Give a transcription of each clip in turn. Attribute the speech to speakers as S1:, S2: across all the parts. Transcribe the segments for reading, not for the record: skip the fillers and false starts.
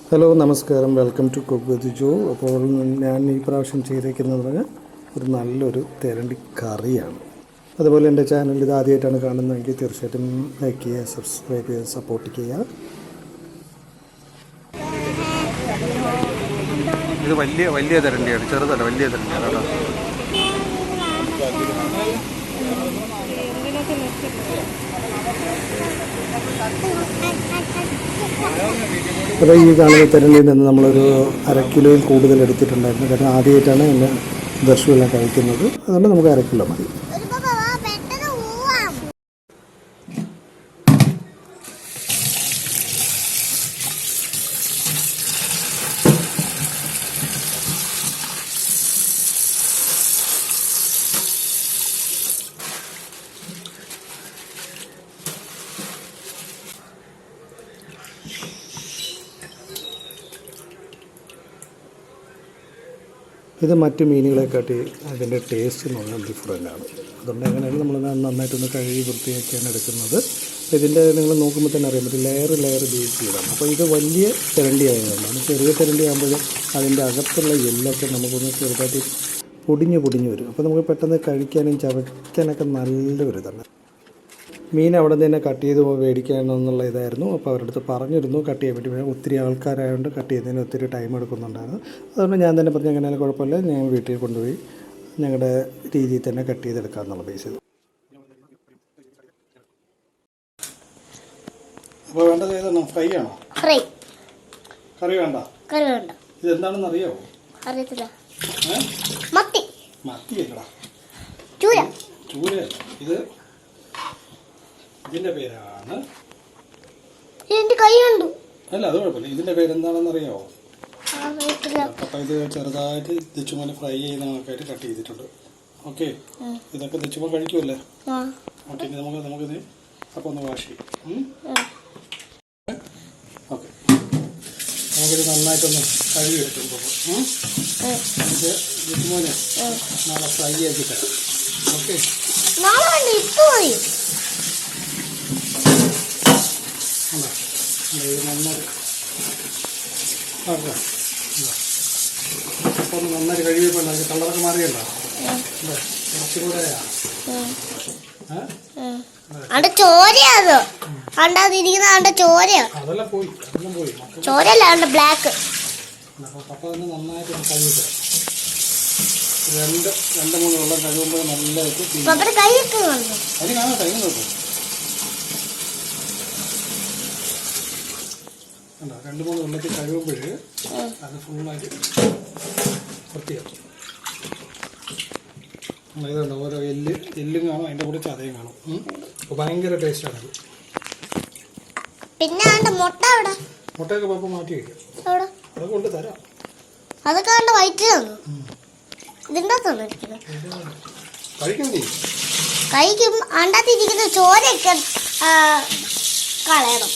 S1: Hello നമസ്കാരം, welcome to cook with ജോ. അപ്പോൾ ഞാൻ ഈ പ്രാവശ്യം ചെയ്തേക്കുന്നത് പറഞ്ഞാൽ ഒരു നല്ലൊരു തെരണ്ടി കറിയാണ്. അതുപോലെ എൻ്റെ ചാനൽ ഇത് ആദ്യമായിട്ടാണ് കാണുന്നതെങ്കിൽ തീർച്ചയായിട്ടും ലൈക്ക് ചെയ്യുക, സബ്സ്ക്രൈബ് ചെയ്യുക, സപ്പോർട്ട് ചെയ്യുക.
S2: ഇത് വലിയ തെരണ്ടിയാണ്, ചെറുതല്ല, വലിയ തെരണ്ടിയാണ് കേട്ടോ.
S1: അപ്പോൾ ഈ കാണുന്ന തെരണ്ടിയിൽ നിന്ന് നമ്മളൊരു 1/2 കിലോയിൽ കൂടുതൽ എടുത്തിട്ടുണ്ടായിരുന്നു. കാരണം ആദ്യമായിട്ടാണ് എൻ്റെ ദർശനമെല്ലാം കഴിക്കുന്നത്, അതുകൊണ്ട് നമുക്ക് 1/2 കിലോ മതി. ഇത് മറ്റ് മീനുകളെക്കാട്ടി അതിൻ്റെ ടേസ്റ്റ് എന്ന് പറഞ്ഞാൽ ഡിഫറൻ്റാണ്. അതുകൊണ്ട് എങ്ങനെയാണ് നമ്മൾ നന്നായിട്ടൊന്ന് കഴുകി വൃത്തിയാക്കിയാണ് എടുക്കുന്നത്. ഇതിൻ്റെ നിങ്ങൾ നോക്കുമ്പോൾ തന്നെ അറിയാൻ പറ്റും, ലെയർ ബേസ് ചെയ്താണ്. അപ്പോൾ ഇത് വലിയ തെരണ്ടി ആയതുകൊണ്ടാണ്. ചെറിയ തെരണ്ടി ആകുമ്പോൾ അതിൻ്റെ അകത്തുള്ള എല്ലൊക്കെ നമുക്കൊന്ന് ചെറുതായിട്ട് പൊടിഞ്ഞ് വരും. അപ്പോൾ നമുക്ക് പെട്ടെന്ന് കഴിക്കാനും ചവയ്ക്കാനൊക്കെ നല്ലൊരു ഇതാണ്. മീൻ അവിടെ നിന്ന് തന്നെ കട്ട് ചെയ്ത് മേടിക്കാനെന്നുള്ള ഇതായിരുന്നു. അപ്പോൾ അവരുടെ അടുത്ത് പറഞ്ഞിരുന്നു കട്ട് ചെയ്യാൻ പറ്റി. ഒത്തിരി ആൾക്കാരായതുകൊണ്ട് കട്ട് ചെയ്യുന്നതിന് ഒത്തിരി ടൈം എടുക്കുന്നുണ്ടായിരുന്നു. അതുകൊണ്ട് ഞാൻ തന്നെ പറഞ്ഞു എങ്ങനെയാലും കുഴപ്പമില്ല, ഞാൻ വീട്ടിൽ കൊണ്ടുപോയി ഞങ്ങളുടെ രീതിയിൽ തന്നെ കട്ട് ചെയ്തെടുക്കാമെന്നുള്ള ബേസ് ചെയ്തു. അപ്പോൾ വേണ്ടത് ഏതാണോ? ഫ്രൈ ആണോ?
S3: ഫ്രൈ.
S1: കറി വേണ്ട?
S3: കറി വേണ്ട.
S1: ഇതെന്താണെന്ന് അറിയാമോ?
S3: അറിയത്തില്ല. മത്തി.
S1: മത്തിയല്ലടാ, ചൂരയല്ല. ഇതിൻ്റെ പേരാണ്,
S3: എൻ്റെ കൈ കണ്ടു.
S1: അല്ല അത് കുഴപ്പമില്ല. ഇതിൻ്റെ പേരെന്താണെന്ന് അറിയാമോ? അപ്പോൾ ഇത് ചെറുതായിട്ട് തെച്ചുമോനെ ഫ്രൈ ചെയ്യുന്ന കണക്കായിട്ട് കട്ട് ചെയ്തിട്ടുണ്ട്. ഓക്കെ, ഇതൊക്കെ തെച്ചുമോൻ കഴിക്കുമല്ലേ? ഓക്കെ, ഇനി നമുക്കിത് അപ്പോൾ ഒന്ന് വാഷ് ചെയ്യും. ഓക്കെ, നമുക്കിത് നന്നായിട്ടൊന്ന് കഴുകി എടുക്കുമ്പോൾ ഇത് തെച്ചുമോനെ നാളെ ഫ്രൈ ആക്കി തരാം. ഓക്കെ, ഇത് നന്നായിട്ട് അപ്പോൾ ഒന്ന് നന്നായിട്ട് കഴുകിയപ്പോൾ അതിൻ്റെ കളറൊക്കെ മാറിയല്ലോ. കുറച്ചുകൂടെ അതെല്ലാം പോയി.
S3: ചോരയല്ല, ബ്ലാക്ക്.
S1: അപ്പോൾ അതിന് നന്നായിട്ട് കഴുകിട്ട് 2-3 വെള്ളം കഴുകുമ്പോൾ നല്ലതായിട്ട് അതിന് കാണാം. ടൈം നോക്കും. 2-3 വെള്ളത്തിൽ കഴുകുമ്പോൾ അത് ഫുള്ളായിട്ട് വൃത്തിയാക്കും. ഇതുണ്ട്, ഓരോ എല്ലും കാണും, അതിൻ്റെ കൂടെ ചതയും കാണും. അപ്പോൾ ഭയങ്കര ടേസ്റ്റാണത്.
S3: പിന്നെ
S1: മുട്ടയൊക്കെ പപ്പം മാറ്റി വയ്ക്കും. അത് കൊണ്ട് തരാം.
S3: അതൊക്കെ വയറ്റ് കഴിക്കും. അണ്ടാത്തിരിക്കുന്ന ചോരയൊക്കെ കളയണം.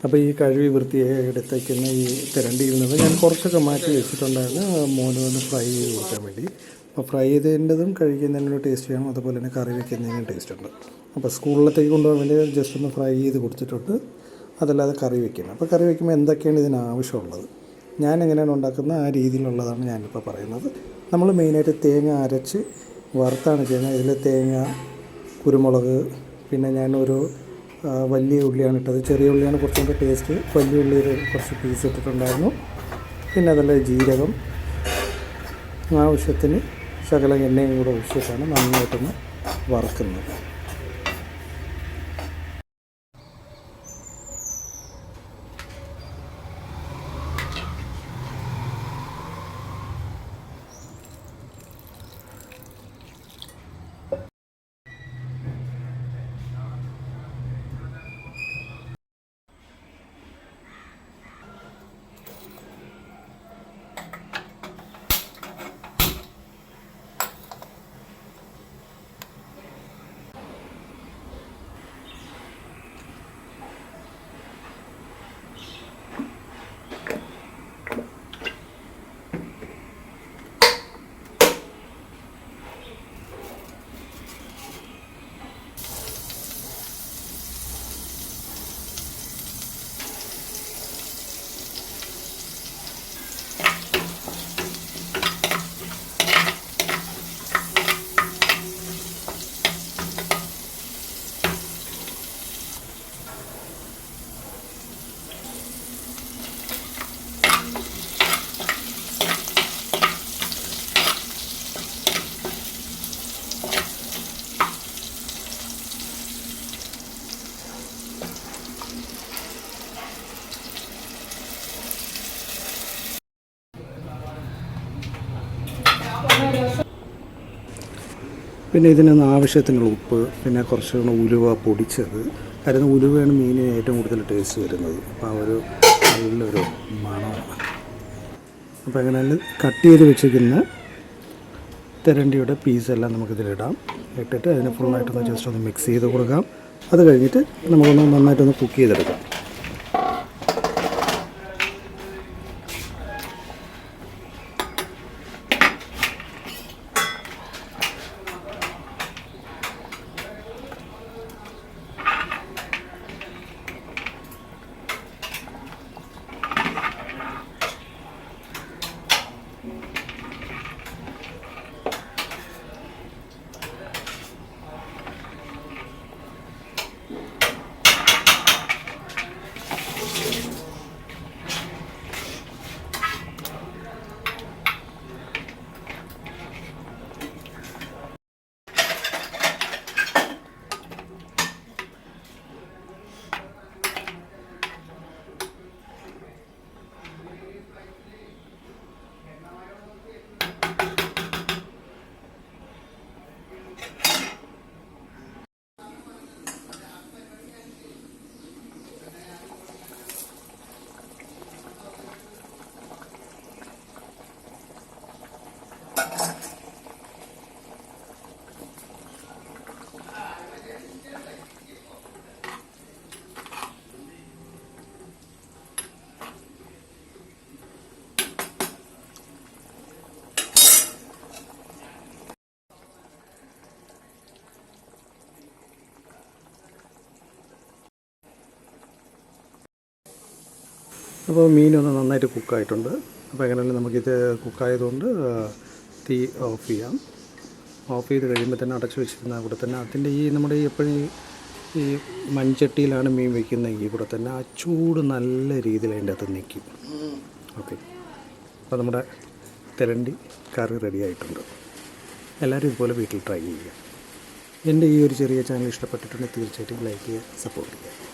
S1: അപ്പോൾ ഈ കഴുകി വൃത്തിയായി എടുത്തേക്കുന്ന ഈ തെരണ്ടിയിൽ നിന്ന് ഞാൻ കുറച്ചൊക്കെ മാറ്റി വെച്ചിട്ടുണ്ടായിരുന്നു മോന് വന്ന് ഫ്രൈ ചെയ്ത് കൊടുക്കാൻ വേണ്ടി. അപ്പോൾ ഫ്രൈ ചെയ്തതിൻ്റെതും കഴിക്കുന്നതിനൊരു ടേസ്റ്റ് ചെയ്യണം, അതുപോലെ തന്നെ കറി വയ്ക്കുന്നതിനും ടേസ്റ്റ് ഉണ്ട്. അപ്പോൾ സ്കൂളിലത്തേക്ക് കൊണ്ടുപോകാൻ വേണ്ടി ജസ്റ്റ് ഒന്ന് ഫ്രൈ ചെയ്ത് കൊടുത്തിട്ടുണ്ട്. അതല്ലാതെ കറി വയ്ക്കണം. അപ്പോൾ കറി വയ്ക്കുമ്പോൾ എന്തൊക്കെയാണ് ഇതിന് ആവശ്യമുള്ളത്, ഞാൻ എങ്ങനെയാണ് ഉണ്ടാക്കുന്ന ആ രീതിയിലുള്ളതാണ് ഞാനിപ്പോൾ പറയുന്നത്. നമ്മൾ മെയിനായിട്ട് തേങ്ങ അരച്ച് വറുത്താണ് ചെയ്യുന്നത്. ഇതിൽ തേങ്ങ, കുരുമുളക്, പിന്നെ ഞാനൊരു വലിയ ഉള്ളിയാണ് ഇട്ടത്. ചെറിയ ഉള്ളിയാണ് കുറച്ചും കൂടെ ടേസ്റ്റ്. വലിയ ഉള്ളിയിൽ കുറച്ച് പീസ് ഇട്ടിട്ടുണ്ടായിരുന്നു. പിന്നെ അതല്ല ജീരകം, ആവശ്യത്തിന് ശകലം എണ്ണയും കൂടെ ഒഴിച്ചിട്ടാണ് നന്നായിട്ടൊന്ന് വറുക്കുന്നത്. പിന്നെ ഇതിനൊന്ന് ആവശ്യത്തിനുള്ള ഉപ്പ്, പിന്നെ കുറച്ചുകൂടെ ഉലുവ പൊടിച്ചത്. കാരണം ഉലുവയാണ് മീനിന് ഏറ്റവും കൂടുതൽ ടേസ്റ്റ് വരുന്നത്. അപ്പോൾ ആ ഒരു നല്ലൊരു മണമാണ്. അപ്പോൾ അങ്ങനെ കട്ട് ചെയ്ത് വെച്ചിരിക്കുന്ന തെരണ്ടിയുടെ പീസെല്ലാം നമുക്കിതിലിടാം. ഇട്ടിട്ട് അതിനെ ഫുള്ളായിട്ടൊന്ന് ജസ്റ്റ് ഒന്ന് മിക്സ് ചെയ്ത് കൊടുക്കാം. അത് കഴിഞ്ഞിട്ട് നമുക്കൊന്ന് നന്നായിട്ടൊന്ന് കുക്ക് ചെയ്തെടുക്കാം. അപ്പോൾ മീനൊന്ന് നന്നായിട്ട് കുക്കായിട്ടുണ്ട്. അപ്പോൾ എങ്ങനെയാലും നമുക്കിത് കുക്കായതുകൊണ്ട് തീ ഓഫ് ചെയ്യാം. ഓഫ് ചെയ്ത് കഴിയുമ്പോൾ തന്നെ അടച്ചു വെച്ചിരുന്ന കൂടെ തന്നെ അതിൻ്റെ നമ്മുടെ എപ്പോഴും ഈ മൺചട്ടിയിലാണ് മീൻ വയ്ക്കുന്നതെങ്കിൽ കൂടെ തന്നെ ആ ചൂട് നല്ല രീതിയിൽ അതിൻ്റെ അകത്ത് നിൽക്കും. ഓക്കെ, അപ്പോൾ നമ്മുടെ തെരണ്ടി കറി റെഡി ആയിട്ടുണ്ട്. എല്ലാവരും ഇതുപോലെ വീട്ടിൽ ട്രൈ ചെയ്യുക. എൻ്റെ ഈ ഒരു ചെറിയ ചാനൽ ഇഷ്ടപ്പെട്ടിട്ടുണ്ടെങ്കിൽ തീർച്ചയായിട്ടും ലൈക്ക് ചെയ്യുക, സപ്പോർട്ട് ചെയ്യുക.